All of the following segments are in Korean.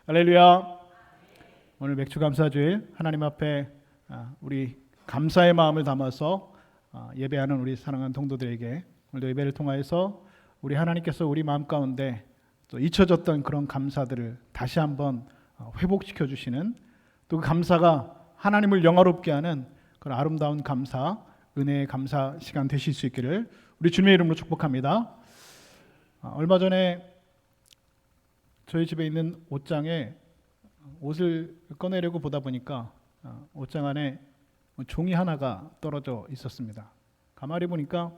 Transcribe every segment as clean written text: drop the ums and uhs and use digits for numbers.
할렐루야. 오늘 맥주 감사주일 하나님 앞에 우리 감사의 마음을 담아서 예배하는 우리 사랑하는 통도들에게 오늘도 예배를 통하여서 우리 하나님께서 우리 마음 가운데 또 잊혀졌던 그런 감사들을 다시 한번 회복시켜 주시는, 또 그 감사가 하나님을 영화롭게 하는 그런 아름다운 감사, 은혜의 감사 시간 되실 수 있기를 우리 주님의 이름으로 축복합니다. 얼마 전에 저희 집에 있는 옷장에 옷을 꺼내려고 보다 보니까 옷장 안에 종이 하나가 떨어져 있었습니다. 가만히 보니까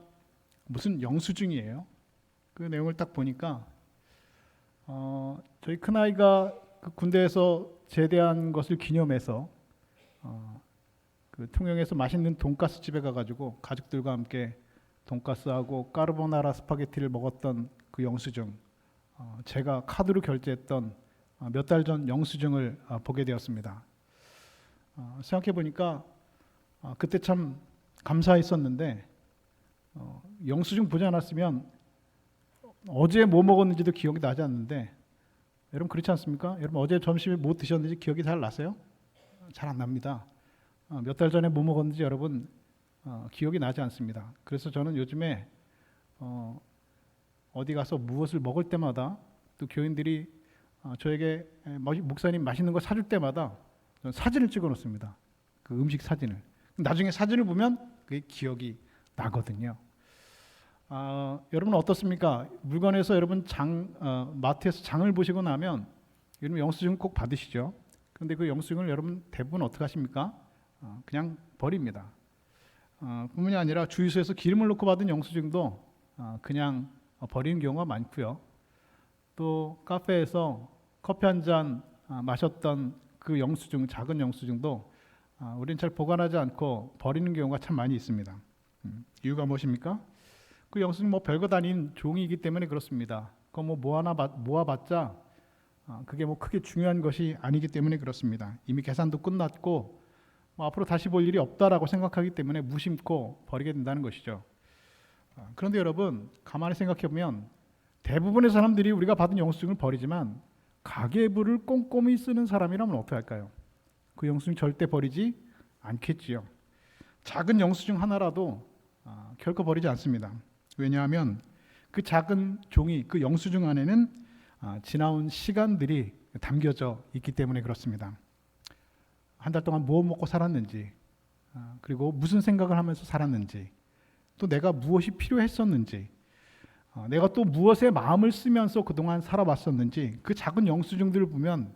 무슨 영수증이에요. 그 내용을 딱 보니까 저희 큰아이가 그 군대에서 제대한 것을 기념해서 그 통영에서 맛있는 돈가스 집에 가가지고 가족들과 함께 돈가스하고 까르보나라 스파게티를 먹었던 그 영수증, 제가 카드로 결제했던 몇 달 전 영수증을 보게 되었습니다. 생각해 보니까 그때 참 감사했었는데 영수증 보지 않았으면 어제 뭐 먹었는지도 기억이 나지 않는데, 여러분 그렇지 않습니까? 여러분 어제 점심에 뭐 드셨는지 기억이 잘 나세요? 잘 안 납니다. 몇 달 전에 뭐 먹었는지 여러분 기억이 나지 않습니다. 그래서 저는 요즘에 어디 가서 무엇을 먹을 때마다, 또 교인들이 저에게 목사님 맛있는 거 사줄 때마다 저는 사진을 찍어 놓습니다. 그 음식 사진을. 나중에 사진을 보면 그게 기억이 나거든요. 여러분 어떻습니까? 물건에서 여러분 마트에서 장을 보시고 나면 여러분 영수증 꼭 받으시죠? 그런데 그 영수증을 여러분 대부분 어떻게 하십니까? 그냥 버립니다. 뿐만이 아니라 주유소에서 기름을 넣고 받은 영수증도 그냥 버리는 경우가 많고요. 또 카페에서 커피 한 잔 마셨던 그 영수증, 작은 영수증도 우리는 잘 보관하지 않고 버리는 경우가 참 많이 있습니다. 이유가 무엇입니까? 그 영수증 뭐 별것 아닌 종이기 때문에 그렇습니다. 그거 뭐 모아봤자 그게 뭐 크게 중요한 것이 아니기 때문에 그렇습니다. 이미 계산도 끝났고 뭐 앞으로 다시 볼 일이 없다라고 생각하기 때문에 무심코 버리게 된다는 것이죠. 그런데 여러분 가만히 생각해 보면 대부분의 사람들이 우리가 받은 영수증을 버리지만 가계부를 꼼꼼히 쓰는 사람이라면 어떻게 할까요? 그 영수증 절대 버리지 않겠지요. 작은 영수증 하나라도 결코 버리지 않습니다. 왜냐하면 그 작은 종이, 그 영수증 안에는 지나온 시간들이 담겨져 있기 때문에 그렇습니다. 한 달 동안 무엇 먹고 살았는지, 그리고 무슨 생각을 하면서 살았는지, 또 내가 무엇이 필요했었는지, 내가 또 무엇에 마음을 쓰면서 그동안 살아왔었는지, 그 작은 영수증들을 보면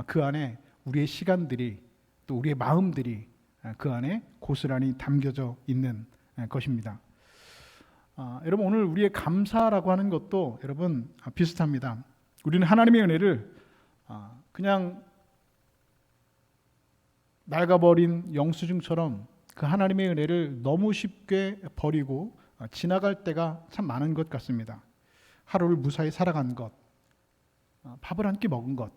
그 안에 우리의 시간들이, 또 우리의 마음들이 그 안에 고스란히 담겨져 있는 것입니다. 여러분 오늘 우리의 감사라고 하는 것도 여러분 비슷합니다. 우리는 하나님의 은혜를 그냥 낡아버린 영수증처럼 그 하나님의 은혜를 너무 쉽게 버리고 지나갈 때가 참 많은 것 같습니다. 하루를 무사히 살아간 것, 밥을 한 끼 먹은 것,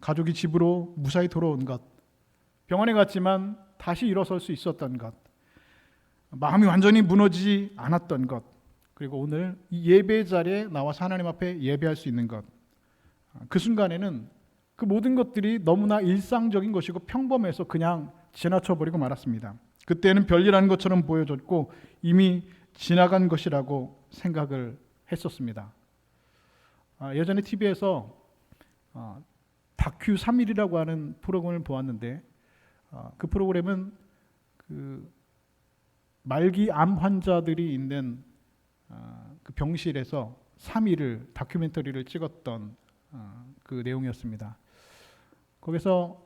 가족이 집으로 무사히 돌아온 것, 병원에 갔지만 다시 일어설 수 있었던 것, 마음이 완전히 무너지지 않았던 것, 그리고 오늘 이 예배 자리에 나와서 하나님 앞에 예배할 수 있는 것, 그 순간에는 그 모든 것들이 너무나 일상적인 것이고 평범해서 그냥 지나쳐버리고 말았습니다. 그때는 별일하는 것처럼 보여졌고 이미 지나간 것이라고 생각을 했었습니다. 예전에 TV에서 다큐 3일이라고 하는 프로그램을 보았는데, 그 프로그램은 그 말기 암 환자들이 있는 그 병실에서 3일을 다큐멘터리를 찍었던 그 내용이었습니다. 거기서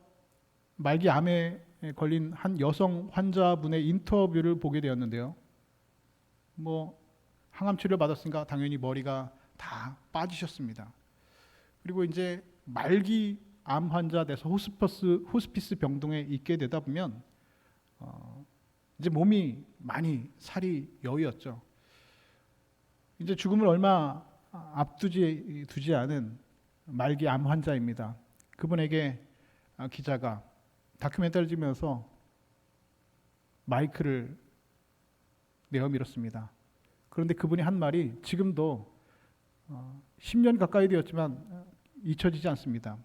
말기 암에 걸린 한 여성 환자분의 인터뷰를 보게 되었는데요. 뭐 항암 치료 받았으니까 당연히 머리가 다 빠지셨습니다. 그리고 이제 말기 암 환자 돼서 호스피스 병동에 있게 되다 보면 이제 몸이 많이 살이 여의었죠. 이제 죽음을 얼마 앞두지 않은 말기 암 환자입니다. 그분에게 기자가 다큐멘터리를 찍으면서 마이크를 내어밀었습니다. 그런데 그분이 한 말이 지금도 10년 가까이 되었지만 잊혀지지 않습니다.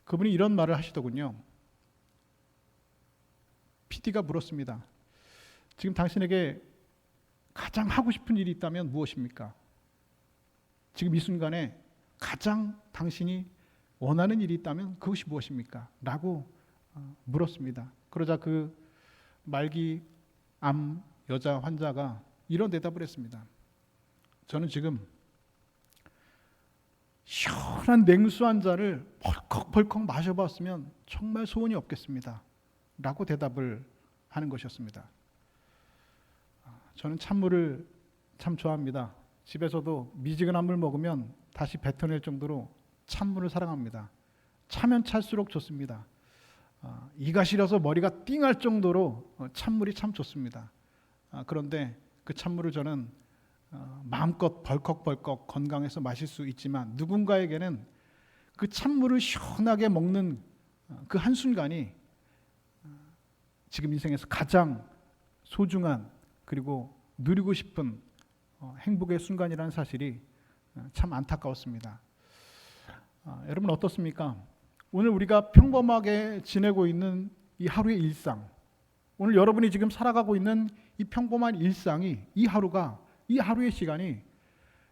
그분이 이런 말을 하시더군요. PD가 물었습니다. 지금 당신에게 가장 하고 싶은 일이 있다면 무엇입니까? 지금 이 순간에 가장 당신이 원하는 일이 있다면 그것이 무엇입니까? 라고 물었습니다. 그러자 그 말기 암 여자 환자가 이런 대답을 했습니다. 저는 지금 시원한 냉수 한 잔을 벌컥벌컥 마셔봤으면 정말 소원이 없겠습니다. 라고 대답을 하는 것이었습니다. 저는 찬물을 참 좋아합니다. 집에서도 미지근한 물 먹으면 다시 뱉어낼 정도로 찬물을 사랑합니다. 차면 찰수록 좋습니다. 이가 시려서 머리가 띵할 정도로 찬물이 참 좋습니다. 그런데 그 찬물을 저는 마음껏 벌컥벌컥 건강해서 마실 수 있지만 누군가에게는 그 찬물을 시원하게 먹는 그 한순간이 지금 인생에서 가장 소중한 그리고 누리고 싶은 행복의 순간이라는 사실이 참 안타까웠습니다. 여러분 어떻습니까? 오늘 우리가 평범하게 지내고 있는 이 하루의 일상, 오늘 여러분이 지금 살아가고 있는 이 평범한 일상이, 이 하루가, 이 하루의 시간이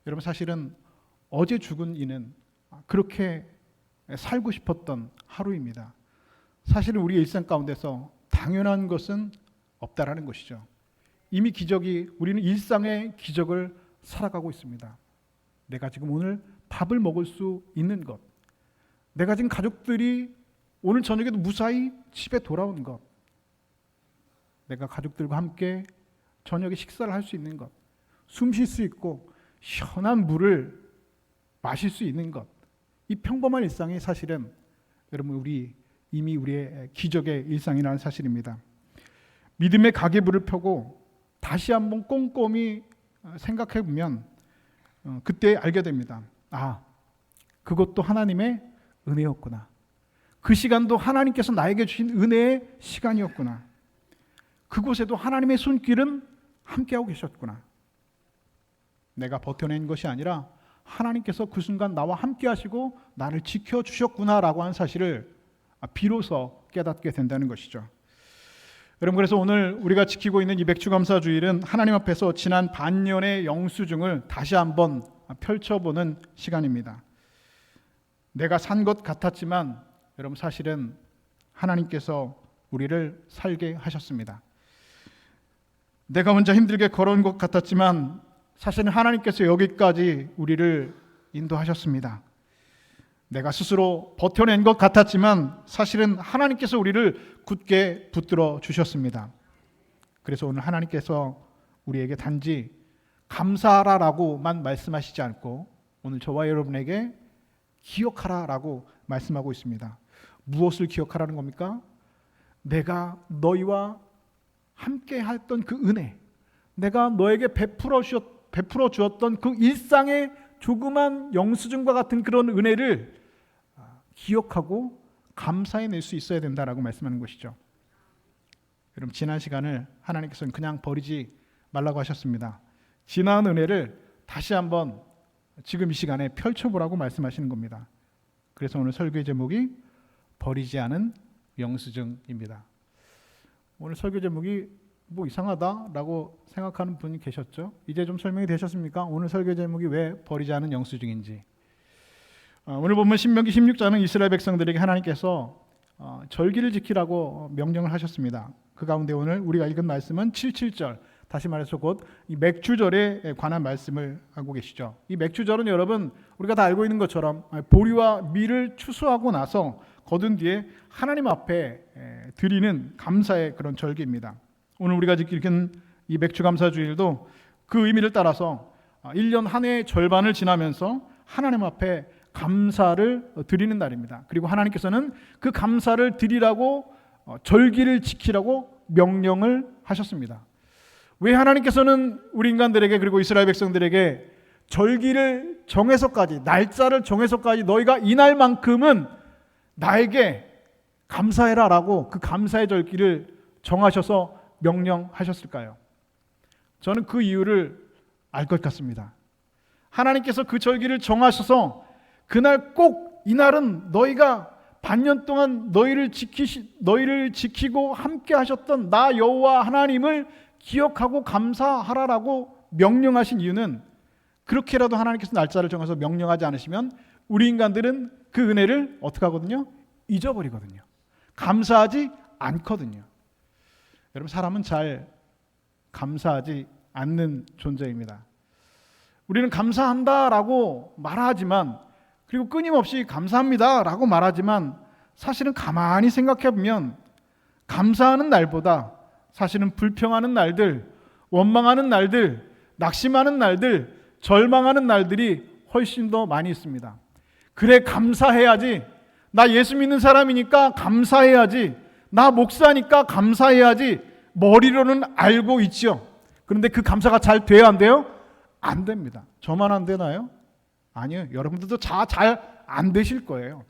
여러분 사실은 어제 죽은 이는 그렇게 살고 싶었던 하루입니다. 사실은 우리의 일상 가운데서 당연한 것은 없다라는 것이죠. 이미 우리는 일상의 기적을 살아가고 있습니다. 내가 지금 오늘 밥을 먹을 수 있는 것, 내가 지금 가족들이 오늘 저녁에도 무사히 집에 돌아온 것, 내가 가족들과 함께 저녁에 식사를 할 수 있는 것, 숨 쉴 수 있고 시원한 물을 마실 수 있는 것, 이 평범한 일상이 사실은 여러분 이미 우리의 기적의 일상이라는 사실입니다. 믿음의 가계부를 펴고 다시 한번 꼼꼼히 생각해 보면 그때 알게 됩니다. 그것도 하나님의 은혜였구나. 그 시간도 하나님께서 나에게 주신 은혜의 시간이었구나. 그곳에도 하나님의 손길은 함께하고 계셨구나. 내가 버텨낸 것이 아니라 하나님께서 그 순간 나와 함께 하시고 나를 지켜주셨구나라고 하는 사실을 비로소 깨닫게 된다는 것이죠. 여러분, 그래서 오늘 우리가 지키고 있는 이 맥주감사주일은 하나님 앞에서 지난 반년의 영수증을 다시 한번 펼쳐보는 시간입니다. 내가 산 것 같았지만 여러분 사실은 하나님께서 우리를 살게 하셨습니다. 내가 혼자 힘들게 걸어온 것 같았지만 사실은 하나님께서 여기까지 우리를 인도하셨습니다. 내가 스스로 버텨낸 것 같았지만 사실은 하나님께서 우리를 굳게 붙들어 주셨습니다. 그래서 오늘 하나님께서 우리에게 단지 감사하라라고만 말씀하시지 않고 오늘 저와 여러분에게 기억하라라고 말씀하고 있습니다. 무엇을 기억하라는 겁니까? 내가 너희와 함께 했던 그 은혜, 내가 너에게 베풀어 주었던 그 일상의 조그만 영수증과 같은 그런 은혜를 기억하고 감사해낼 수 있어야 된다라고 말씀하는 것이죠. 여러분, 지난 시간을 하나님께서는 그냥 버리지 말라고 하셨습니다. 지난 은혜를 다시 한번 지금 이 시간에 펼쳐보라고 말씀하시는 겁니다. 그래서 오늘 설교의 제목이 버리지 않은 영수증입니다. 오늘 설교 제목이 뭐 이상하다라고 생각하는 분이 계셨죠? 이제 좀 설명이 되셨습니까? 오늘 설교 제목이 왜 버리지 않은 영수증인지. 오늘 보면 신명기 16장은 이스라엘 백성들에게 하나님께서 절기를 지키라고 명령을 하셨습니다. 그 가운데 오늘 우리가 읽은 말씀은 77절, 다시 말해서 곧 이 맥주절에 관한 말씀을 하고 계시죠. 이 맥주절은 여러분 우리가 다 알고 있는 것처럼 보리와 밀을 추수하고 나서 거둔 뒤에 하나님 앞에 드리는 감사의 그런 절기입니다. 오늘 우리가 읽은 이 맥주감사주일도 그 의미를 따라서 1년 한 해의 절반을 지나면서 하나님 앞에 감사를 드리는 날입니다. 그리고 하나님께서는 그 감사를 드리라고 절기를 지키라고 명령을 하셨습니다. 왜 하나님께서는 우리 인간들에게 그리고 이스라엘 백성들에게 절기를 정해서까지, 날짜를 정해서까지 너희가 이날만큼은 나에게 감사해라 라고 그 감사의 절기를 정하셔서 명령하셨을까요? 저는 그 이유를 알 것 같습니다. 하나님께서 그 절기를 정하셔서 그날 꼭 이날은 너희가 반년 동안 너희를 지키고 함께 하셨던 나 여호와 하나님을 기억하고 감사하라라고 명령하신 이유는, 그렇게라도 하나님께서 날짜를 정해서 명령하지 않으시면 우리 인간들은 그 은혜를 어떻게 하거든요? 잊어버리거든요. 감사하지 않거든요. 여러분, 사람은 잘 감사하지 않는 존재입니다. 우리는 감사한다라고 말하지만, 그리고 끊임없이 감사합니다라고 말하지만, 사실은 가만히 생각해 보면 감사하는 날보다 사실은 불평하는 날들, 원망하는 날들, 낙심하는 날들, 절망하는 날들이 훨씬 더 많이 있습니다. 그래, 감사해야지. 나 예수 믿는 사람이니까 감사해야지. 나 목사니까 감사해야지. 머리로는 알고 있죠. 그런데 그 감사가 잘 돼야 안 돼요? 안 됩니다. 저만 안 되나요? 아니요. 여러분들도 잘 안 되실 거예요.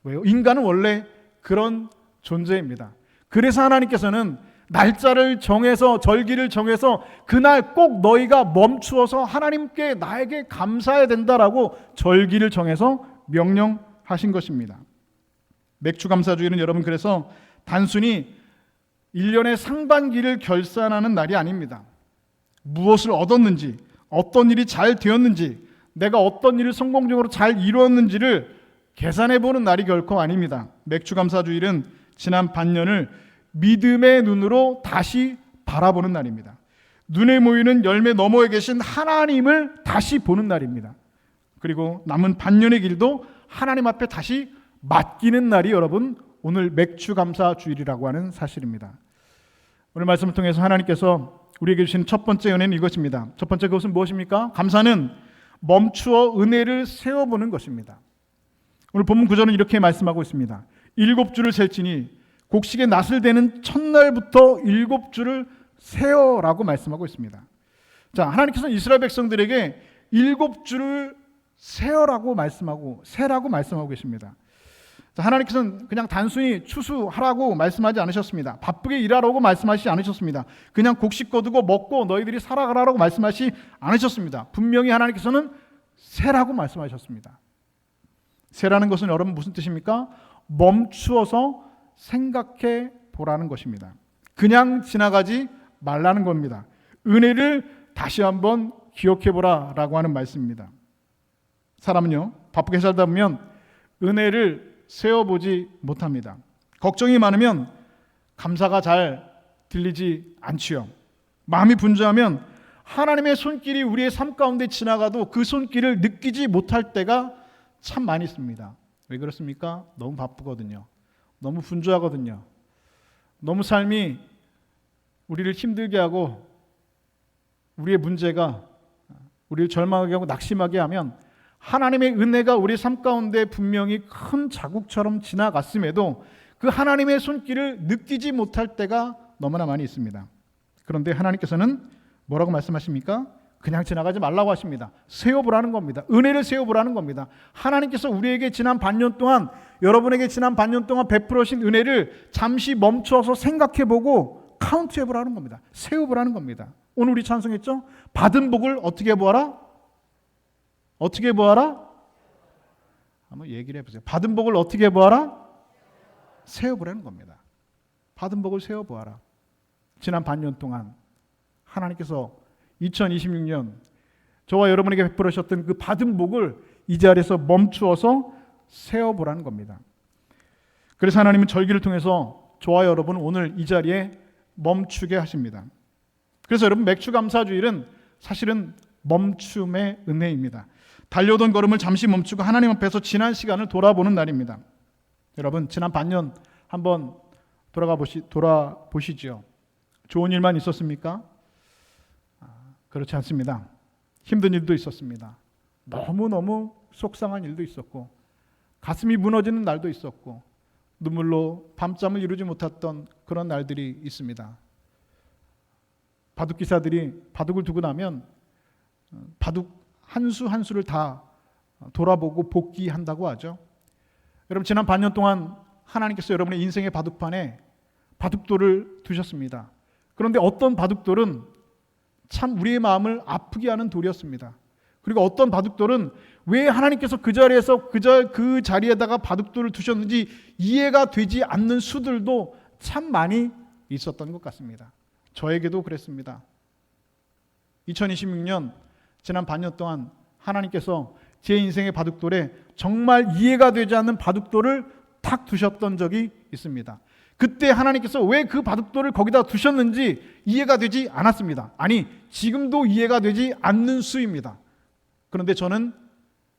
왜요? 인간은 원래 그런 존재입니다. 그래서 하나님께서는 날짜를 정해서, 절기를 정해서 그날 꼭 너희가 멈추어서 하나님께 나에게 감사해야 된다라고 절기를 정해서 명령하신 것입니다. 맥주감사주일은 여러분, 그래서 단순히 1년의 상반기를 결산하는 날이 아닙니다. 무엇을 얻었는지, 어떤 일이 잘 되었는지, 내가 어떤 일을 성공적으로 잘 이루었는지를 계산해보는 날이 결코 아닙니다. 맥주감사주일은 지난 반년을 믿음의 눈으로 다시 바라보는 날입니다. 눈에 모이는 열매 너머에 계신 하나님을 다시 보는 날입니다. 그리고 남은 반년의 길도 하나님 앞에 다시 맡기는 날이 여러분, 오늘 맥주감사주일이라고 하는 사실입니다. 오늘 말씀을 통해서 하나님께서 우리에게 주신 첫 번째 은혜는 이것입니다. 첫 번째, 그것은 무엇입니까? 감사는 멈추어 은혜를 세어보는 것입니다. 오늘 본문 구절은 이렇게 말씀하고 있습니다. 7주를 셀지니 곡식의 낫을 대는 첫날부터 7주를 세어라고 말씀하고 있습니다. 자, 하나님께서는 이스라엘 백성들에게 7주를 세어라고 말씀하고, 세라고 말씀하고 계십니다. 자, 하나님께서는 그냥 단순히 추수하라고 말씀하지 않으셨습니다. 바쁘게 일하라고 말씀하시지 않으셨습니다. 그냥 곡식 거두고 먹고 너희들이 살아가라고 말씀하시지 않으셨습니다. 분명히 하나님께서는 세라고 말씀하셨습니다. 세라는 것은 여러분 무슨 뜻입니까? 멈추어서 생각해 보라는 것입니다. 그냥 지나가지 말라는 겁니다. 은혜를 다시 한번 기억해 보라라고 하는 말씀입니다. 사람은요, 바쁘게 살다 보면 은혜를 세어보지 못합니다. 걱정이 많으면 감사가 잘 들리지 않지요. 마음이 분주하면 하나님의 손길이 우리의 삶 가운데 지나가도 그 손길을 느끼지 못할 때가 참 많이 있습니다. 왜 그렇습니까? 너무 바쁘거든요. 너무 분주하거든요. 너무 삶이 우리를 힘들게 하고 우리의 문제가 우리를 절망하게 하고 낙심하게 하면 하나님의 은혜가 우리 삶 가운데 분명히 큰 자국처럼 지나갔음에도 그 하나님의 손길을 느끼지 못할 때가 너무나 많이 있습니다. 그런데 하나님께서는 뭐라고 말씀하십니까? 그냥 지나가지 말라고 하십니다. 세워보라는 겁니다. 은혜를 세워보라는 겁니다. 하나님께서 우리에게 지난 반년 동안, 여러분에게 지난 반년 동안 베풀어신 은혜를 잠시 멈춰서 생각해보고 카운트해보라는 겁니다. 세워보라는 겁니다. 오늘 우리 찬송했죠? 받은 복을 어떻게 보아라? 어떻게 보아라? 한번 얘기를 해보세요. 받은 복을 어떻게 보아라? 세워보라는 겁니다. 받은 복을 세워보아라. 지난 반년 동안 하나님께서 2026년 저와 여러분에게 베풀으셨던 그 받은 복을 이 자리에서 멈추어서 세워보라는 겁니다. 그래서 하나님은 절기를 통해서 저와 여러분 오늘 이 자리에 멈추게 하십니다. 그래서 여러분, 맥주감사주일은 사실은 멈춤의 은혜입니다. 달려오던 걸음을 잠시 멈추고 하나님 앞에서 지난 시간을 돌아보는 날입니다. 여러분, 지난 반년 한번 돌아보시죠. 좋은 일만 있었습니까? 그렇지 않습니다. 힘든 일도 있었습니다. 너무너무 속상한 일도 있었고, 가슴이 무너지는 날도 있었고, 눈물로 밤잠을 이루지 못했던 그런 날들이 있습니다. 바둑기사들이 바둑을 두고 나면 바둑 한 수 한 수를 다 돌아보고 복귀한다고 하죠. 여러분, 지난 반년 동안 하나님께서 여러분의 인생의 바둑판에 바둑돌을 두셨습니다. 그런데 어떤 바둑돌은 참 우리의 마음을 아프게 하는 돌이었습니다. 그리고 어떤 바둑돌은 왜 하나님께서 그 자리에서 그 자리에다가 바둑돌을 두셨는지 이해가 되지 않는 수들도 참 많이 있었던 것 같습니다. 저에게도 그랬습니다. 2026년 지난 반년 동안 하나님께서 제 인생의 바둑돌에 정말 이해가 되지 않는 바둑돌을 탁 두셨던 적이 있습니다. 그때 하나님께서 왜 그 바둑돌을 거기다 두셨는지 이해가 되지 않았습니다. 아니, 지금도 이해가 되지 않는 수입니다. 그런데 저는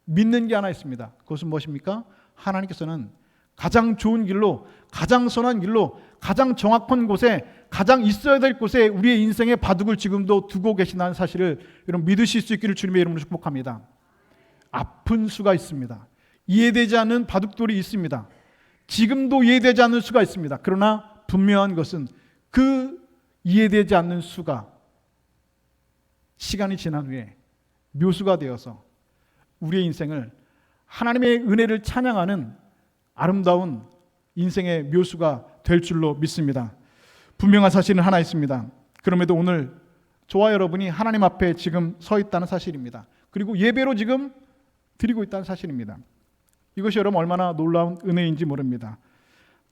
믿는 게 하나 있습니다. 그것은 무엇입니까? 하나님께서는 가장 좋은 길로, 가장 선한 길로, 가장 정확한 곳에, 가장 있어야 될 곳에 우리의 인생의 바둑을 지금도 두고 계신다는 사실을 여러분 믿으실 수 있기를 주님의 이름으로 축복합니다. 아픈 수가 있습니다. 이해되지 않는 바둑돌이 있습니다. 지금도 이해되지 않는 수가 있습니다. 그러나 분명한 것은 그 이해되지 않는 수가 시간이 지난 후에 묘수가 되어서 우리의 인생을 하나님의 은혜를 찬양하는 아름다운 인생의 묘수가 될 줄로 믿습니다. 분명한 사실은 하나 있습니다. 그럼에도 오늘 저와 여러분이 하나님 앞에 지금 서 있다는 사실입니다. 그리고 예배로 지금 드리고 있다는 사실입니다. 이것이 여러분 얼마나 놀라운 은혜인지 모릅니다.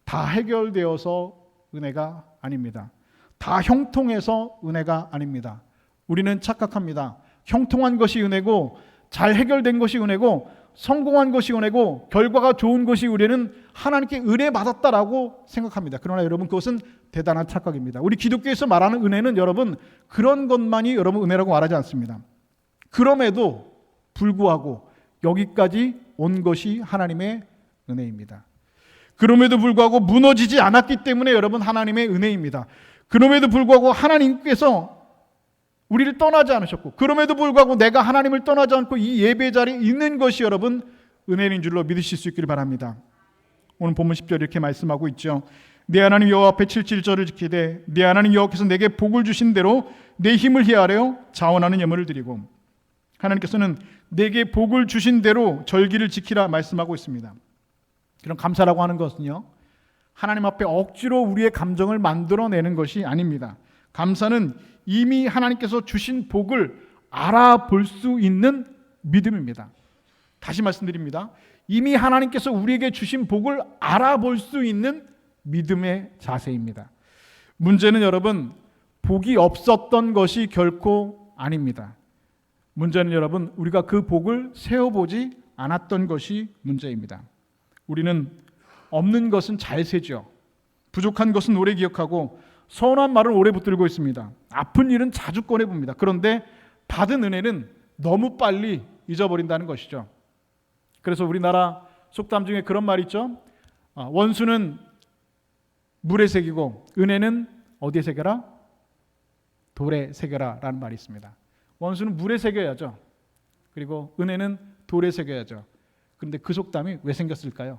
다 해결되어서 은혜가 아닙니다. 다 형통해서 은혜가 아닙니다. 우리는 착각합니다. 형통한 것이 은혜고 잘 해결된 것이 은혜고 성공한 것이 은혜고 결과가 좋은 것이 우리는 하나님께 은혜 받았다라고 생각합니다. 그러나 여러분 그것은 대단한 착각입니다. 우리 기독교에서 말하는 은혜는 여러분 그런 것만이 여러분 은혜라고 말하지 않습니다. 그럼에도 불구하고 여기까지 온 것이 하나님의 은혜입니다. 그럼에도 불구하고 무너지지 않았기 때문에 여러분 하나님의 은혜입니다. 그럼에도 불구하고 하나님께서 우리를 떠나지 않으셨고 그럼에도 불구하고 내가 하나님을 떠나지 않고 이 예배 자리에 있는 것이 여러분 은혜인 줄로 믿으실 수 있기를 바랍니다. 오늘 본문 10절 이렇게 말씀하고 있죠. 내 하나님 여호와 앞에 7절을 지키되 내 하나님 여호와께서 내게 복을 주신 대로 내 힘을 헤아려 자원하는 예물을 드리고 하나님께서는 내게 복을 주신 대로 절기를 지키라 말씀하고 있습니다. 그런 감사라고 하는 것은요 하나님 앞에 억지로 우리의 감정을 만들어내는 것이 아닙니다. 감사는 이미 하나님께서 주신 복을 알아볼 수 있는 믿음입니다. 다시 말씀드립니다. 이미 하나님께서 우리에게 주신 복을 알아볼 수 있는 믿음의 자세입니다. 문제는 여러분 복이 없었던 것이 결코 아닙니다. 문제는 여러분 우리가 그 복을 세어보지 않았던 것이 문제입니다. 우리는 없는 것은 잘 세죠. 부족한 것은 오래 기억하고 선한 말을 오래 붙들고 있습니다. 아픈 일은 자주 꺼내봅니다. 그런데 받은 은혜는 너무 빨리 잊어버린다는 것이죠. 그래서 우리나라 속담 중에 그런 말이 있죠. 원수는 물에 새기고 은혜는 어디에 새겨라? 돌에 새겨라 라는 말이 있습니다. 원수는 물에 새겨야죠. 그리고 은혜는 돌에 새겨야죠. 그런데 그 속담이 왜 생겼을까요?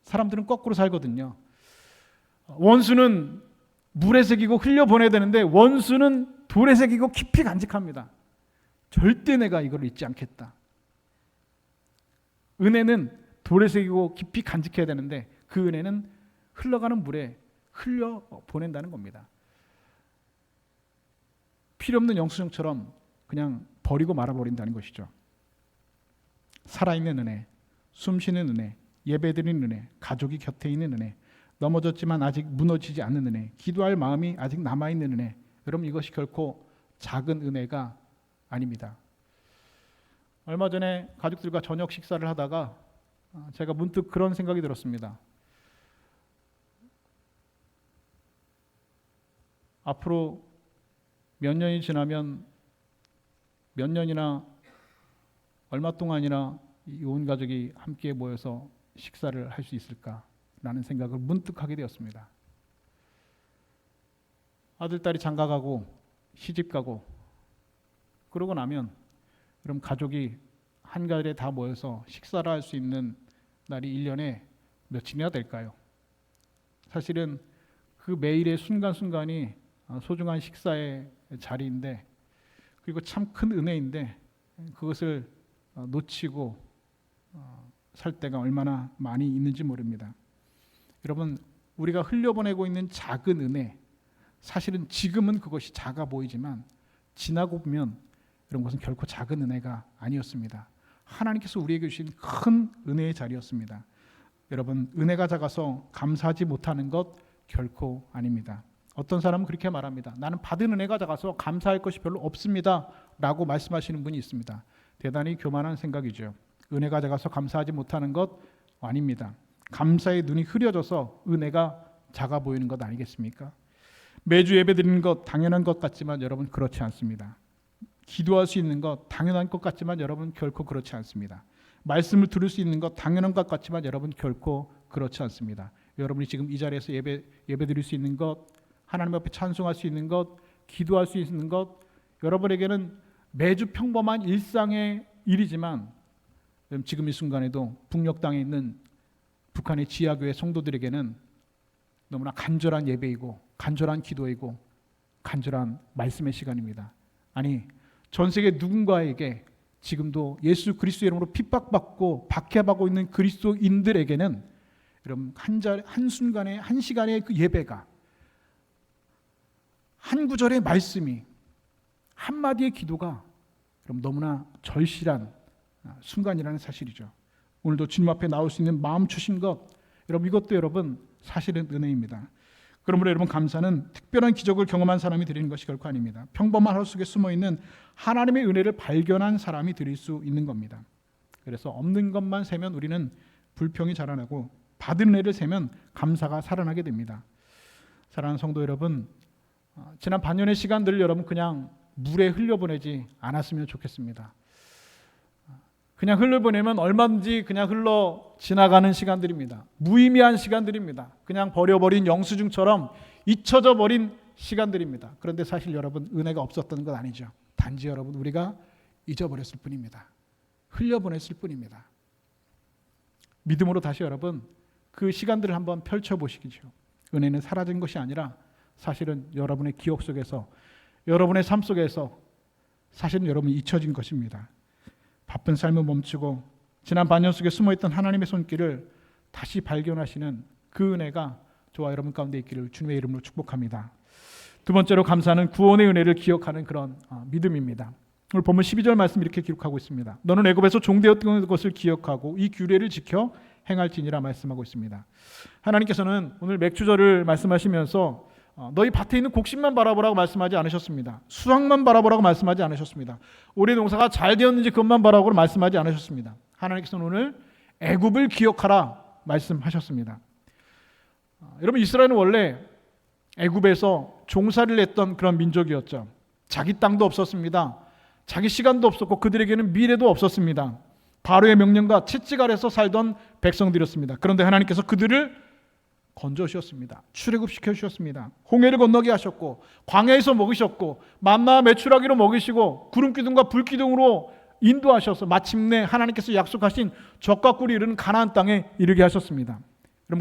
사람들은 거꾸로 살거든요. 원수는 물에 새기고 흘려보내야 되는데 원수는 돌에 새기고 깊이 간직합니다. 절대 내가 이걸 잊지 않겠다. 은혜는 돌에 새기고 깊이 간직해야 되는데 그 은혜는 흘러가는 물에 흘려보낸다는 겁니다. 필요 없는 영수증처럼 그냥 버리고 말아버린다는 것이죠. 살아있는 은혜, 숨쉬는 은혜, 예배드리는 은혜, 가족이 곁에 있는 은혜, 넘어졌지만 아직 무너지지 않는 은혜, 기도할 마음이 아직 남아있는 은혜, 여러분 이것이 결코 작은 은혜가 아닙니다. 얼마 전에 가족들과 저녁 식사를 하다가 제가 문득 그런 생각이 들었습니다. 앞으로 몇 년이 지나면 몇 년이나 얼마 동안이나 이 온 가족이 함께 모여서 식사를 할 수 있을까라는 생각을 문득 하게 되었습니다. 아들, 딸이 장가가고 시집가고 그러고 나면 그럼 가족이 한가일에 다 모여서 식사를 할 수 있는 날이 1년에 며칠이나 될까요? 사실은 그 매일의 순간순간이 소중한 식사의 자리인데 그리고 참 큰 은혜인데 그것을 놓치고 살 때가 얼마나 많이 있는지 모릅니다. 여러분 우리가 흘려보내고 있는 작은 은혜 사실은 지금은 그것이 작아 보이지만 지나고 보면 이런 것은 결코 작은 은혜가 아니었습니다. 하나님께서 우리에게 주신 큰 은혜의 자리였습니다. 여러분, 은혜가 작아서 감사하지 못하는 것 결코 아닙니다. 어떤 사람은 그렇게 말합니다. 나는 받은 은혜가 작아서 감사할 것이 별로 없습니다 라고 말씀하시는 분이 있습니다. 대단히 교만한 생각이죠. 은혜가 작아서 감사하지 못하는 것 아닙니다. 감사의 눈이 흐려져서 은혜가 작아 보이는 것 아니겠습니까? 매주 예배 드리는 것 당연한 것 같지만 여러분 그렇지 않습니다. 기도할 수 있는 것 당연한 것 같지만 여러분 결코 그렇지 않습니다. 말씀을 들을 수 있는 것 당연한 것 같지만 여러분 결코 그렇지 않습니다. 여러분이 지금 이 자리에서 예배 드릴 수 있는 것, 하나님 앞에 찬송할 수 있는 것, 기도할 수 있는 것, 여러분에게는 매주 평범한 일상의 일이지만 지금 이 순간에도 북녘 땅에 있는 북한의 지하교회 성도들에게는 너무나 간절한 예배이고 간절한 기도이고 간절한 말씀의 시간입니다. 아니, 전 세계 누군가에게 지금도 예수 그리스도의 이름으로 핍박받고 박해받고 있는 그리스도인들에게는 여러분 한 순간에 한 시간의 그 예배가, 한 구절의 말씀이, 한마디의 기도가 여러분 너무나 절실한 순간이라는 사실이죠. 오늘도 주님 앞에 나올 수 있는 마음 주신 것, 여러분 이것도 여러분 사실은 은혜입니다. 그러므로 여러분 감사는 특별한 기적을 경험한 사람이 드리는 것이 결코 아닙니다. 평범한 하루 속에 숨어있는 하나님의 은혜를 발견한 사람이 드릴 수 있는 겁니다. 그래서 없는 것만 세면 우리는 불평이 자라나고 받은 은혜를 세면 감사가 살아나게 됩니다. 사랑하는 성도 여러분, 지난 반년의 시간들을 여러분 그냥 물에 흘려보내지 않았으면 좋겠습니다. 그냥 흘려보내면 얼마든지 그냥 흘러 지나가는 시간들입니다. 무의미한 시간들입니다. 그냥 버려버린 영수증처럼 잊혀져 버린 시간들입니다. 그런데 사실 여러분 은혜가 없었던 건 아니죠. 단지 여러분 우리가 잊어버렸을 뿐입니다. 흘려보냈을 뿐입니다. 믿음으로 다시 여러분 그 시간들을 한번 펼쳐보시기죠. 은혜는 사라진 것이 아니라 사실은 여러분의 기억 속에서, 여러분의 삶 속에서 사실은 여러분이 잊혀진 것입니다. 바쁜 삶을 멈추고 지난 반년 속에 숨어있던 하나님의 손길을 다시 발견하시는 그 은혜가 저와 여러분 가운데 있기를 주님의 이름으로 축복합니다. 두 번째로 감사는 구원의 은혜를 기억하는 그런 믿음입니다. 오늘 본문 12절 말씀 이렇게 기록하고 있습니다. 너는 애굽에서 종되었던 것을 기억하고 이 규례를 지켜 행할지니라 말씀하고 있습니다. 하나님께서는 오늘 맥주절을 말씀하시면서 너희 밭에 있는 곡식만 바라보라고 말씀하지 않으셨습니다. 수확만 바라보라고 말씀하지 않으셨습니다. 올해 농사가 잘 되었는지 그것만 바라보고 말씀하지 않으셨습니다. 하나님께서는 오늘 애굽을 기억하라 말씀하셨습니다. 여러분 이스라엘은 원래 애굽에서 종살이를 했던 그런 민족이었죠. 자기 땅도 없었습니다. 자기 시간도 없었고 그들에게는 미래도 없었습니다. 바로의 명령과 채찍 아래서 살던 백성들이었습니다. 그런데 하나님께서 그들을 건져주셨습니다. 출애굽시켜 주셨습니다. 홍해를 건너게 하셨고 광야에서 먹이셨고 만나와 메추라기로 먹이시고 구름기둥과 불기둥으로 인도하셔서 마침내 하나님께서 약속하신 젖과 꿀이 이르는 가나안 땅에 이르게 하셨습니다.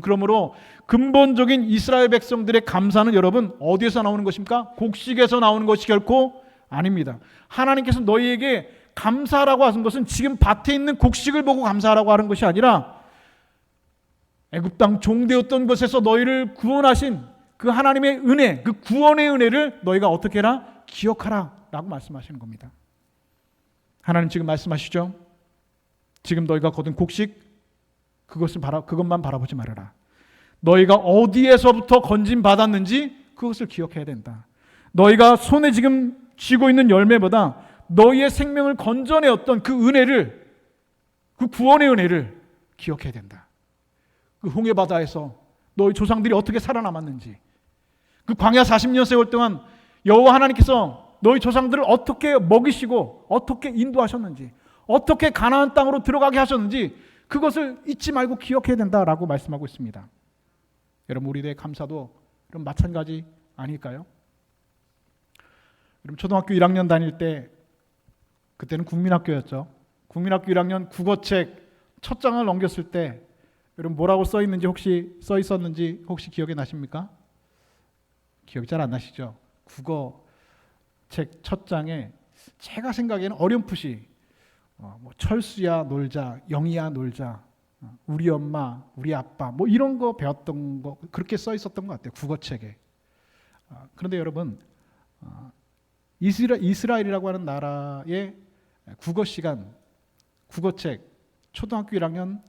그러므로 근본적인 이스라엘 백성들의 감사는 여러분 어디에서 나오는 것입니까? 곡식에서 나오는 것이 결코 아닙니다. 하나님께서 너희에게 감사하라고 하신 것은 지금 밭에 있는 곡식을 보고 감사하라고 하는 것이 아니라 애굽 땅 종되었던 곳에서 너희를 구원하신 그 하나님의 은혜, 그 구원의 은혜를 너희가 어떻게 해라? 기억하라 라고 말씀하시는 겁니다. 하나님 지금 말씀하시죠. 지금 너희가 거둔 곡식 그것만 바라보지 말아라. 너희가 어디에서부터 건진 받았는지 그것을 기억해야 된다. 너희가 손에 지금 쥐고 있는 열매보다 너희의 생명을 건져내었던 그 은혜를, 그 구원의 은혜를 기억해야 된다. 그 홍해 바다에서 너희 조상들이 어떻게 살아남았는지, 그 광야 40년 세월 동안 여호와 하나님께서 너희 조상들을 어떻게 먹이시고 어떻게 인도하셨는지, 어떻게 가나안 땅으로 들어가게 하셨는지 그것을 잊지 말고 기억해야 된다라고 말씀하고 있습니다. 여러분 우리의 감사도 그럼 마찬가지 아닐까요? 여러분 초등학교 1학년 다닐 때, 그때는 국민학교였죠. 국민학교 1학년 국어책 첫 장을 넘겼을 때 여러분 뭐라고 써 있었는지 혹시 기억이 나십니까? 기억이 잘 안 나시죠? 국어책 첫 장에 제가 생각에는 어렴풋이 뭐 철수야 놀자, 영희야 놀자, 우리 엄마, 우리 아빠 뭐 이런 거 배웠던 거 그렇게 써 있었던 것 같아요. 국어책에. 그런데 여러분 이스라엘이라고 하는 나라의 국어 시간, 국어책, 초등학교 1학년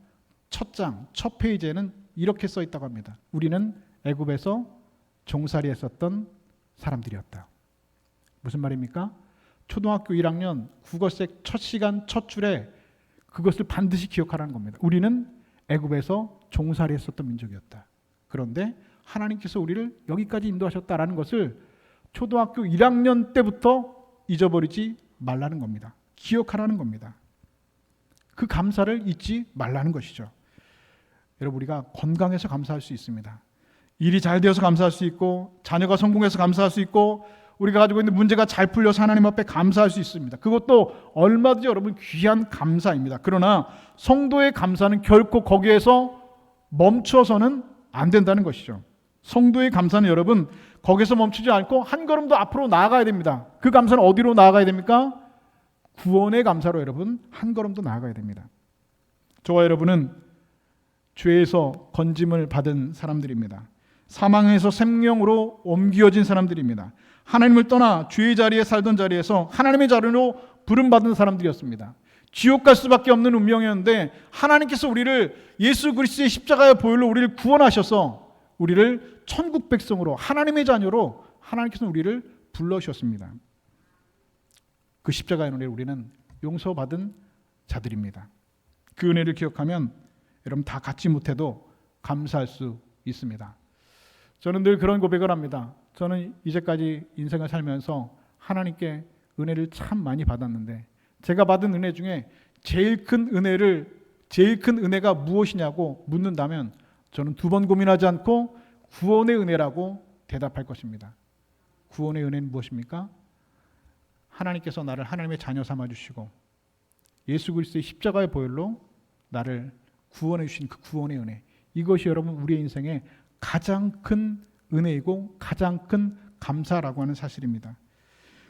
첫 장, 첫 페이지에는 이렇게 써 있다고 합니다. 우리는 애굽에서 종살이했었던 사람들이었다. 무슨 말입니까? 초등학교 1학년 국어책 첫 시간 첫 줄에 그것을 반드시 기억하라는 겁니다. 우리는 애굽에서 종살이했었던 민족이었다. 그런데 하나님께서 우리를 여기까지 인도하셨다라는 것을 초등학교 1학년 때부터 잊어버리지 말라는 겁니다. 기억하라는 겁니다. 그 감사를 잊지 말라는 것이죠. 여러분, 우리가 건강해서 감사할 수 있습니다. 일이 잘 되어서 감사할 수 있고, 자녀가 성공해서 감사할 수 있고, 우리가 가지고 있는 문제가 잘 풀려서 하나님 앞에 감사할 수 있습니다. 그것도 얼마든지 여러분 귀한 감사입니다. 그러나 성도의 감사는 결코 거기에서 멈춰서는 안 된다는 것이죠. 성도의 감사는 여러분 거기서 멈추지 않고 한 걸음 더 앞으로 나아가야 됩니다. 그 감사는 어디로 나아가야 됩니까? 구원의 감사로 여러분 한 걸음 더 나아가야 됩니다. 저와 여러분은 죄에서 건짐을 받은 사람들입니다. 사망에서 생명으로 옮겨진 사람들입니다. 하나님을 떠나 죄의 자리에 살던 자리에서 하나님의 자리로 부름받은 사람들이었습니다. 지옥 갈 수밖에 없는 운명이었는데 하나님께서 우리를 예수 그리스도의 십자가의 보혈로 우리를 구원하셔서 우리를 천국 백성으로 하나님의 자녀로 하나님께서 우리를 불러주셨습니다. 그 십자가의 은혜를 우리는 용서받은 자들입니다. 그 은혜를 기억하면 여러분 다 갖지 못해도 감사할 수 있습니다. 저는 늘 그런 고백을 합니다. 저는 이제까지 인생을 살면서 하나님께 은혜를 참 많이 받았는데 제가 받은 은혜 중에 제일 큰 은혜가 무엇이냐고 묻는다면 저는 두 번 고민하지 않고 구원의 은혜라고 대답할 것입니다. 구원의 은혜는 무엇입니까? 하나님께서 나를 하나님의 자녀 삼아 주시고 예수 그리스도의 십자가의 보혈로 나를 구원해 주신 그 구원의 은혜, 이것이 여러분 우리의 인생의 가장 큰 은혜이고 가장 큰 감사라고 하는 사실입니다.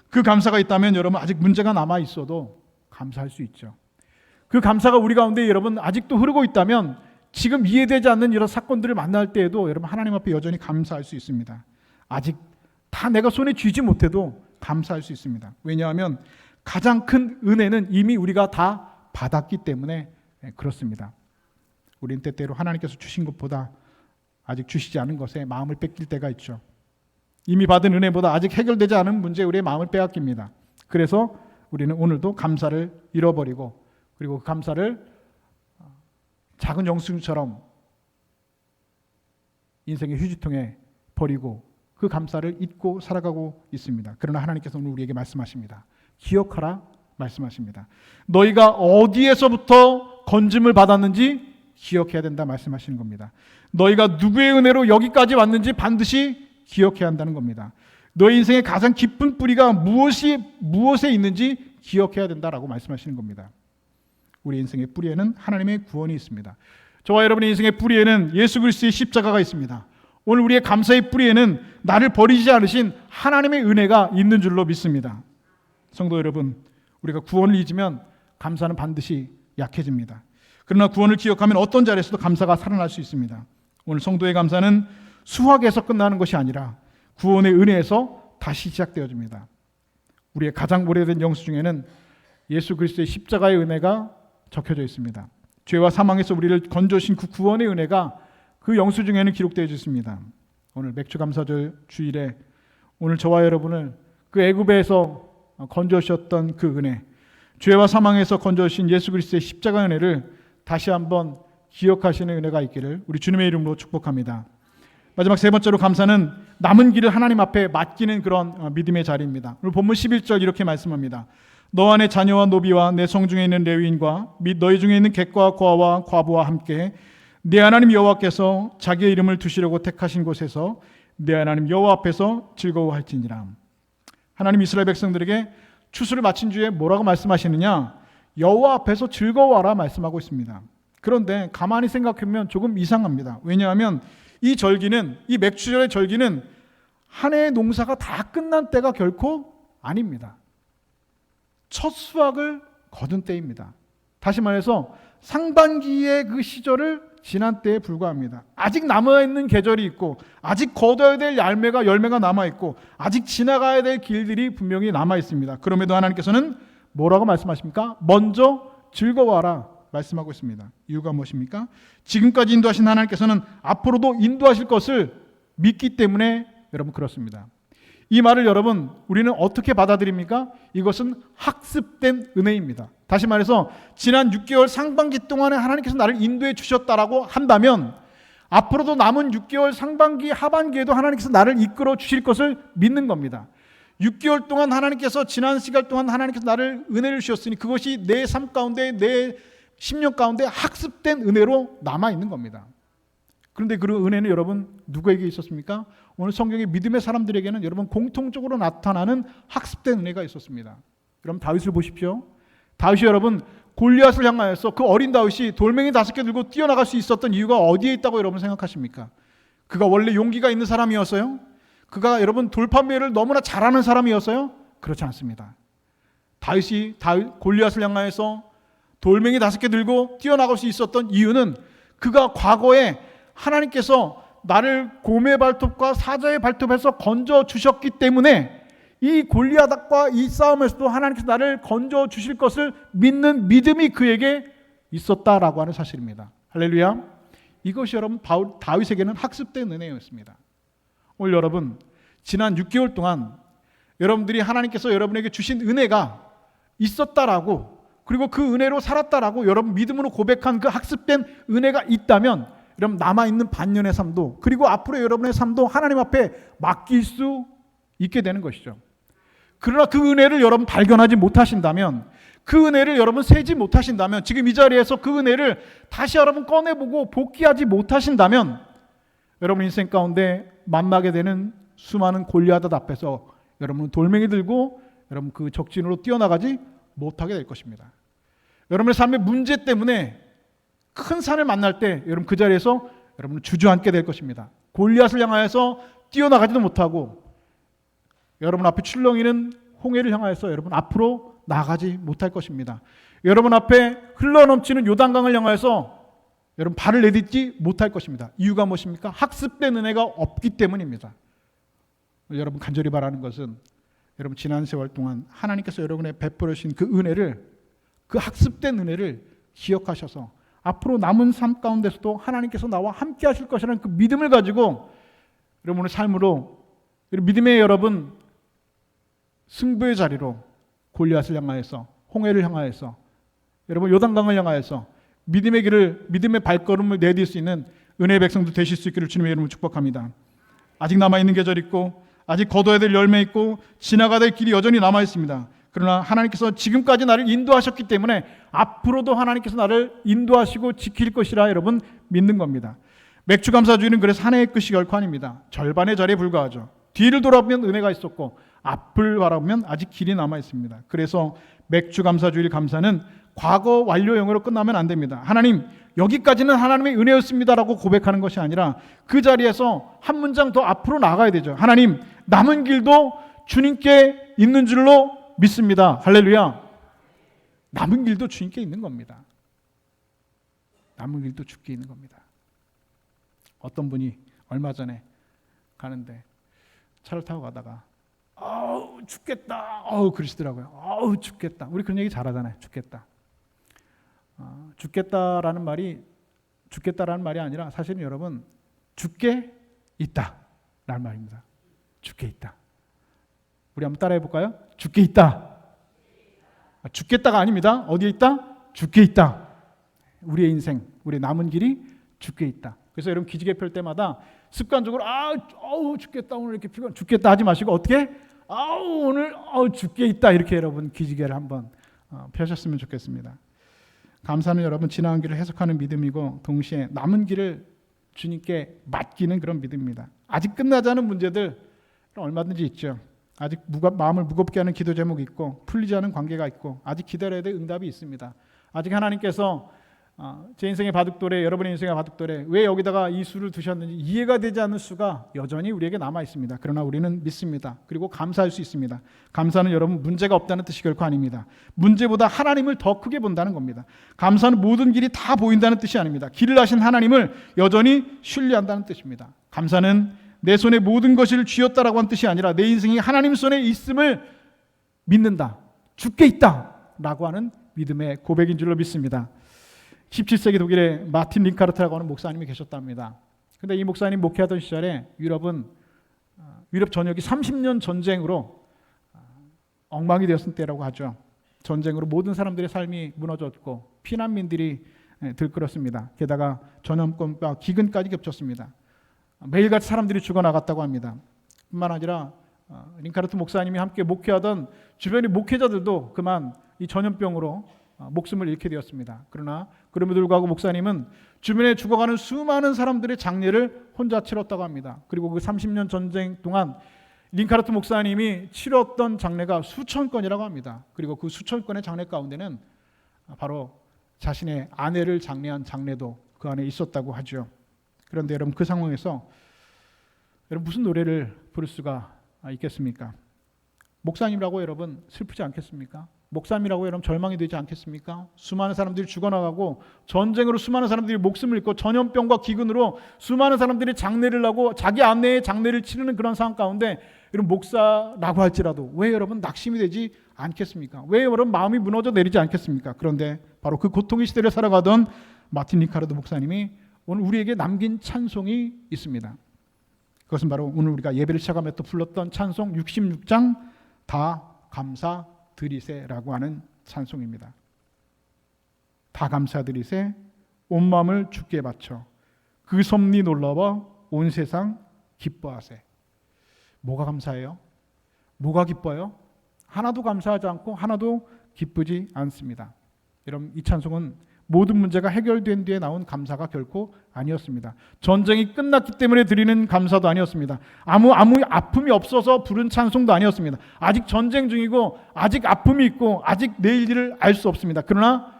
그 감사가 있다면 여러분 아직 문제가 남아 있어도 감사할 수 있죠. 그 감사가 우리 가운데 여러분 아직도 흐르고 있다면 지금 이해되지 않는 이런 사건들을 만날 때에도 여러분 하나님 앞에 여전히 감사할 수 있습니다. 아직 다 내가 손에 쥐지 못해도 감사할 수 있습니다. 왜냐하면 가장 큰 은혜는 이미 우리가 다 받았기 때문에 그렇습니다. 우리는 때때로 하나님께서 주신 것보다 아직 주시지 않은 것에 마음을 뺏길 때가 있죠. 이미 받은 은혜보다 아직 해결되지 않은 문제에 우리의 마음을 빼앗깁니다. 그래서 우리는 오늘도 감사를 잃어버리고 그리고 그 감사를 작은 영수증처럼 인생의 휴지통에 버리고 그 감사를 잊고 살아가고 있습니다. 그러나 하나님께서 오늘 우리에게 말씀하십니다. 기억하라 말씀하십니다. 너희가 어디에서부터 건짐을 받았는지 기억해야 된다 말씀하시는 겁니다. 너희가 누구의 은혜로 여기까지 왔는지 반드시 기억해야 한다는 겁니다. 너희 인생의 가장 깊은 뿌리가 무엇에 있는지 기억해야 된다라고 말씀하시는 겁니다. 우리 인생의 뿌리에는 하나님의 구원이 있습니다. 저와 여러분의 인생의 뿌리에는 예수 그리스도의 십자가가 있습니다. 오늘 우리의 감사의 뿌리에는 나를 버리지 않으신 하나님의 은혜가 있는 줄로 믿습니다. 성도 여러분, 우리가 구원을 잊으면 감사는 반드시 약해집니다. 그러나 구원을 기억하면 어떤 자리에서도 감사가 살아날 수 있습니다. 오늘 성도의 감사는 수학에서 끝나는 것이 아니라 구원의 은혜에서 다시 시작되어집니다. 우리의 가장 오래된 영수증에는 예수 그리스도의 십자가의 은혜가 적혀져 있습니다. 죄와 사망에서 우리를 건져주신 그 구원의 은혜가 그 영수증에는 기록되어 있습니다. 오늘 맥주감사절 주일에 오늘 저와 여러분을 그 애굽에서 건져주셨던 그 은혜, 죄와 사망에서 건져주신 예수 그리스도의 십자가 은혜를 다시 한번 기억하시는 은혜가 있기를 우리 주님의 이름으로 축복합니다. 마지막 세 번째로 감사는 남은 길을 하나님 앞에 맡기는 그런 믿음의 자리입니다. 오늘 본문 11절 이렇게 말씀합니다. 너와 내 자녀와 노비와 내 성중에 있는 레위인과 및 너희 중에 있는 객과 고아와 과부와 함께 내 하나님 여호와께서 자기의 이름을 두시려고 택하신 곳에서 내 하나님 여호와 앞에서 즐거워할지니라. 하나님 이스라엘 백성들에게 추수를 마친 주에 뭐라고 말씀하시느냐? 여호와 앞에서 즐거워하라 말씀하고 있습니다. 그런데 가만히 생각해보면 조금 이상합니다. 왜냐하면 이 절기는, 이 맥주절의 절기는 한 해의 농사가 다 끝난 때가 결코 아닙니다. 첫 수확을 거둔 때입니다. 다시 말해서 상반기의 그 시절을 지난 때에 불과합니다. 아직 남아있는 계절이 있고 아직 거둬야 될 열매가 남아있고 아직 지나가야 될 길들이 분명히 남아있습니다. 그럼에도 하나님께서는 뭐라고 말씀하십니까? 먼저 즐거워하라 말씀하고 있습니다. 이유가 무엇입니까? 지금까지 인도하신 하나님께서는 앞으로도 인도하실 것을 믿기 때문에 여러분 그렇습니다. 이 말을 여러분 우리는 어떻게 받아들입니까? 이것은 학습된 은혜입니다. 다시 말해서 지난 6개월 상반기 동안에 하나님께서 나를 인도해 주셨다라고 한다면 앞으로도 남은 6개월 상반기 하반기에도 하나님께서 나를 이끌어 주실 것을 믿는 겁니다. 6개월 동안 하나님께서 지난 시간 동안 하나님께서 나를 은혜를 주셨으니 그것이 내 삶 가운데 내 10년 가운데 학습된 은혜로 남아있는 겁니다. 그런데 그 은혜는 여러분 누구에게 있었습니까? 오늘 성경의 믿음의 사람들에게는 여러분 공통적으로 나타나는 학습된 은혜가 있었습니다. 여러분 다윗을 보십시오. 다윗이 여러분 골리앗을 향하여서 그 어린 다윗이 돌멩이 5개 들고 뛰어나갈 수 있었던 이유가 어디에 있다고 여러분 생각하십니까? 그가 원래 용기가 있는 사람이었어요? 그가 여러분 돌판매를 너무나 잘하는 사람이었어요? 그렇지 않습니다. 다윗이 골리앗을 향하여서 돌멩이 5개 들고 뛰어나갈 수 있었던 이유는 그가 과거에 하나님께서 나를 곰의 발톱과 사자의 발톱에서 건져 주셨기 때문에 이 골리앗과 이 싸움에서도 하나님께서 나를 건져 주실 것을 믿는 믿음이 그에게 있었다라고 하는 사실입니다. 할렐루야. 이것이 여러분 다윗에게는 학습된 은혜였습니다. 오늘 여러분 지난 6개월 동안 여러분들이 하나님께서 여러분에게 주신 은혜가 있었다라고 그리고 그 은혜로 살았다라고 여러분 믿음으로 고백한 그 학습된 은혜가 있다면 여러분 남아있는 반년의 삶도 그리고 앞으로 여러분의 삶도 하나님 앞에 맡길 수 있게 되는 것이죠. 그러나 그 은혜를 여러분 발견하지 못하신다면 그 은혜를 여러분 세지 못하신다면 지금 이 자리에서 그 은혜를 다시 여러분 꺼내보고 복귀하지 못하신다면 여러분 인생 가운데 만나게 되는 수많은 골리앗 앞에서 여러분은 돌멩이 들고 여러분 그 적진으로 뛰어나가지 못하게 될 것입니다. 여러분의 삶의 문제 때문에 큰 산을 만날 때 여러분 그 자리에서 여러분은 주저앉게 될 것입니다. 골리앗을 향하여서 뛰어나가지도 못하고 여러분 앞에 출렁이는 홍해를 향하여서 여러분 앞으로 나가지 못할 것입니다. 여러분 앞에 흘러넘치는 요단강을 향하여서 여러분 발을 내딛지 못할 것입니다. 이유가 무엇입니까? 학습된 은혜가 없기 때문입니다. 여러분 간절히 바라는 것은 여러분 지난 세월 동안 하나님께서 여러분의 베풀어 주신 그 은혜를 그 학습된 은혜를 기억하셔서 앞으로 남은 삶 가운데서도 하나님께서 나와 함께 하실 것이라는 그 믿음을 가지고 여러분의 삶으로 믿음의 여러분 승부의 자리로 골리앗을 향하여서 홍해를 향하여서 여러분 요단강을 향하여서 믿음의 길을 믿음의 발걸음을 내딜 수 있는 은혜의 백성도 되실 수 있기를 주님의 이름으로 축복합니다. 아직 남아있는 계절 있고 아직 거둬야 될 열매 있고 지나가야 될 길이 여전히 남아있습니다. 그러나 하나님께서 지금까지 나를 인도하셨기 때문에 앞으로도 하나님께서 나를 인도하시고 지킬 것이라 여러분 믿는 겁니다. 맥주감사주의는 그래서 한 해의 끝이 결코 아닙니다. 절반의 자리에 불과하죠. 뒤를 돌아보면 은혜가 있었고 앞을 바라보면 아직 길이 남아있습니다. 그래서 맥주감사주일 감사는 과거 완료형으로 끝나면 안 됩니다. 하나님 여기까지는 하나님의 은혜였습니다라고 고백하는 것이 아니라 그 자리에서 한 문장 더 앞으로 나가야 되죠. 하나님 남은 길도 주님께 있는 줄로 믿습니다. 할렐루야. 남은 길도 주님께 있는 겁니다. 남은 길도 주께 있는 겁니다. 어떤 분이 얼마 전에 가는데 차를 타고 가다가 아우 죽겠다 그러시더라고요. 아우 죽겠다. 우리 그런 얘기 잘하잖아요. 죽겠다. 죽겠다라는 말이 아니라 사실은 여러분 죽게 있다라는 말입니다. 죽게 있다. 우리 한번 따라해 볼까요? 죽게 있다. 죽겠다가 아닙니다. 어디에 있다? 죽게 있다. 우리의 인생, 우리의 남은 길이 죽게 있다. 그래서 여러분 기지개 펼 때마다 습관적으로 죽겠다 오늘 이렇게 피곤 죽겠다 하지 마시고 어떻게? 오늘 죽게 있다 이렇게 여러분 기지개를 한번 펴셨으면 좋겠습니다. 감사는 여러분 지나간 길을 해석하는 믿음이고 동시에 남은 길을 주님께 맡기는 그런 믿음입니다. 아직 끝나지 않은 문제들 얼마든지 있죠. 아직 마음을 무겁게 하는 기도 제목이 있고 풀리지 않은 관계가 있고 아직 기다려야 될 응답이 있습니다. 아직 하나님께서 제 인생의 바둑돌에, 여러분의 인생의 바둑돌에 왜 여기다가 이 수를 두셨는지 이해가 되지 않는 수가 여전히 우리에게 남아 있습니다. 그러나 우리는 믿습니다. 그리고 감사할 수 있습니다. 감사는 여러분 문제가 없다는 뜻이 결코 아닙니다. 문제보다 하나님을 더 크게 본다는 겁니다. 감사는 모든 길이 다 보인다는 뜻이 아닙니다. 길을 하신 하나님을 여전히 신뢰한다는 뜻입니다. 감사는 내 손에 모든 것을 쥐었다라고 한 뜻이 아니라 내 인생이 하나님 손에 있음을 믿는다. 주께 있다 라고 하는 믿음의 고백인 줄로 믿습니다. 17세기 독일에 마틴 링카르트라고 하는 목사님이 계셨답니다. 근데 이 목사님 목회하던 시절에 유럽 전역이 30년 전쟁으로 엉망이 되었을 때라고 하죠. 전쟁으로 모든 사람들의 삶이 무너졌고 피난민들이 들끓었습니다. 게다가 전염병과 기근까지 겹쳤습니다. 매일같이 사람들이 죽어나갔다고 합니다. 뿐만 아니라 링카르트 목사님이 함께 목회하던 주변의 목회자들도 그만 이 전염병으로 목숨을 잃게 되었습니다. 그러나 그럼에도 불구하고 목사님은 주변에 죽어가는 수많은 사람들의 장례를 혼자 치렀다고 합니다. 그리고 그 30년 전쟁 동안 링카르트 목사님이 치렀던 장례가 수천 건이라고 합니다. 그리고 그 수천 건의 장례 가운데는 바로 자신의 아내를 장례한 장례도 그 안에 있었다고 하죠. 그런데 여러분 그 상황에서 여러분 무슨 노래를 부를 수가 있겠습니까? 목사님이라고 여러분 슬프지 않겠습니까? 목사님이라고 여러분 절망이 되지 않겠습니까? 수많은 사람들이 죽어나가고 전쟁으로 수많은 사람들이 목숨을 잃고 전염병과 기근으로 수많은 사람들이 장례를 하고 자기 아내의 장례를 치르는 그런 상황 가운데 여러분 목사라고 할지라도 왜 여러분 낙심이 되지 않겠습니까? 왜 여러분 마음이 무너져 내리지 않겠습니까? 그런데 바로 그 고통의 시대를 살아가던 마틴 링카르트 목사님이 오늘 우리에게 남긴 찬송이 있습니다. 그것은 바로 오늘 우리가 예배를 시작하면서 불렀던 찬송 66장 다 감사 드리세라고 하는 찬송입니다. 다 감사드리세 온 마음을 주께 바쳐 그 섭리 놀라워 온 세상 기뻐하세. 뭐가 감사해요? 뭐가 기뻐요? 하나도 감사하지 않고 하나도 기쁘지 않습니다. 여러분 이 찬송은 모든 문제가 해결된 뒤에 나온 감사가 결코 아니었습니다. 전쟁이 끝났기 때문에 드리는 감사도 아니었습니다. 아무 아픔이 없어서 부른 찬송도 아니었습니다. 아직 전쟁 중이고 아직 아픔이 있고 아직 내일 일을 알 수 없습니다. 그러나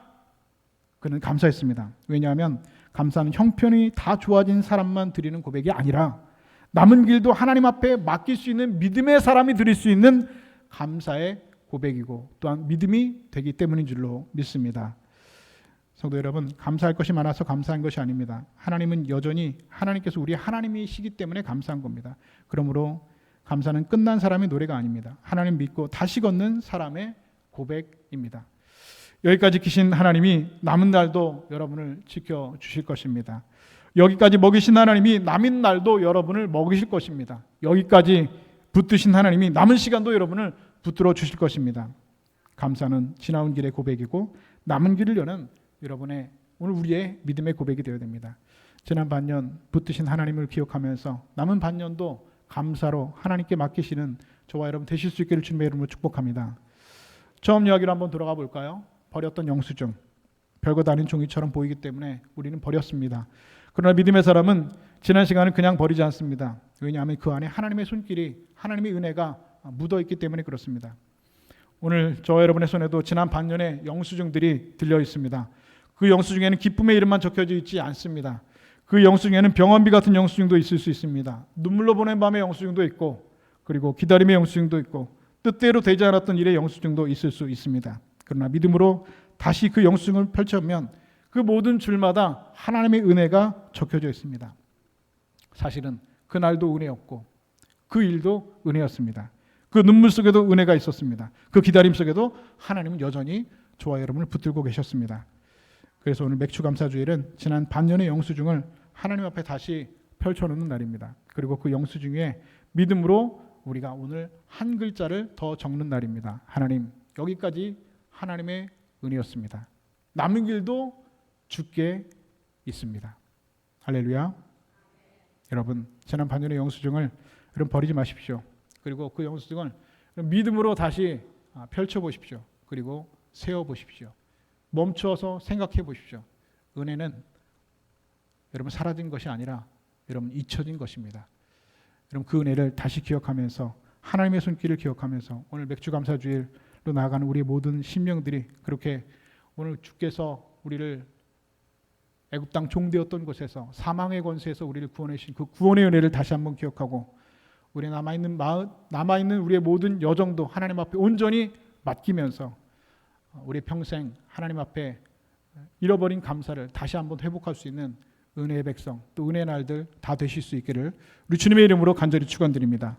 그는 감사했습니다. 왜냐하면 감사는 형편이 다 좋아진 사람만 드리는 고백이 아니라 남은 길도 하나님 앞에 맡길 수 있는 믿음의 사람이 드릴 수 있는 감사의 고백이고 또한 믿음이 되기 때문인 줄로 믿습니다. 성도 여러분, 감사할 것이 많아서 감사한 것이 아닙니다. 하나님은 여전히 하나님께서 우리 하나님이시기 때문에 감사한 겁니다. 그러므로 감사는 끝난 사람의 노래가 아닙니다. 하나님 믿고 다시 걷는 사람의 고백입니다. 여기까지 계신 하나님이 남은 날도 여러분을 지켜주실 것입니다. 여기까지 먹이신 하나님이 남은 날도 여러분을 먹이실 것입니다. 여기까지 붙드신 하나님이 남은 시간도 여러분을 붙들어 주실 것입니다. 감사는 지나온 길의 고백이고 남은 길을 여는 여러분의 오늘 우리의 믿음의 고백이 되어야 됩니다. 지난 반년 붙드신 하나님을 기억하면서 남은 반년도 감사로 하나님께 맡기시는 저와 여러분 되실 수 있기를 주님의 이름으로 축복합니다. 처음 이야기로 한번 돌아가 볼까요? 버렸던 영수증. 별것 아닌 종이처럼 보이기 때문에 우리는 버렸습니다. 그러나 믿음의 사람은 지난 시간을 그냥 버리지 않습니다. 왜냐하면 그 안에 하나님의 손길이 하나님의 은혜가 묻어있기 때문에 그렇습니다. 오늘 저와 여러분의 손에도 지난 반년의 영수증들이 들려 있습니다. 그 영수증에는 기쁨의 이름만 적혀져 있지 않습니다. 그 영수증에는 병원비 같은 영수증도 있을 수 있습니다. 눈물로 보낸 밤의 영수증도 있고 그리고 기다림의 영수증도 있고 뜻대로 되지 않았던 일의 영수증도 있을 수 있습니다. 그러나 믿음으로 다시 그 영수증을 펼쳐보면 그 모든 줄마다 하나님의 은혜가 적혀져 있습니다. 사실은 그날도 은혜였고 그 일도 은혜였습니다. 그 눈물 속에도 은혜가 있었습니다. 그 기다림 속에도 하나님은 여전히 저와 여러분을 붙들고 계셨습니다. 그래서 오늘 맥주감사주일은 지난 반년의 영수증을 하나님 앞에 다시 펼쳐놓는 날입니다. 그리고 그 영수증에 믿음으로 우리가 오늘 한 글자를 더 적는 날입니다. 하나님, 여기까지 하나님의 은혜였습니다. 남은 길도 주께 있습니다. 할렐루야. 여러분, 지난 반년의 영수증을 여러분 버리지 마십시오. 그리고 그 영수증을 믿음으로 다시 펼쳐보십시오. 그리고 세워보십시오. 멈춰서 생각해 보십시오. 은혜는 여러분 사라진 것이 아니라 여러분 잊혀진 것입니다. 여러분 그 은혜를 다시 기억하면서 하나님의 손길을 기억하면서 오늘 맥주감사주일로 나아가는 우리의 모든 심령들이 그렇게 오늘 주께서 우리를 애굽 땅 종되었던 곳에서 사망의 권세에서 우리를 구원해 주신 그 구원의 은혜를 다시 한번 기억하고 우리 남아있는 우리의 모든 여정도 하나님 앞에 온전히 맡기면서 우리 평생 하나님 앞에 잃어버린 감사를 다시 한번 회복할 수 있는 은혜의 백성 또 은혜의 날들 다 되실 수 있기를 우리 주님의 이름으로 간절히 축원드립니다.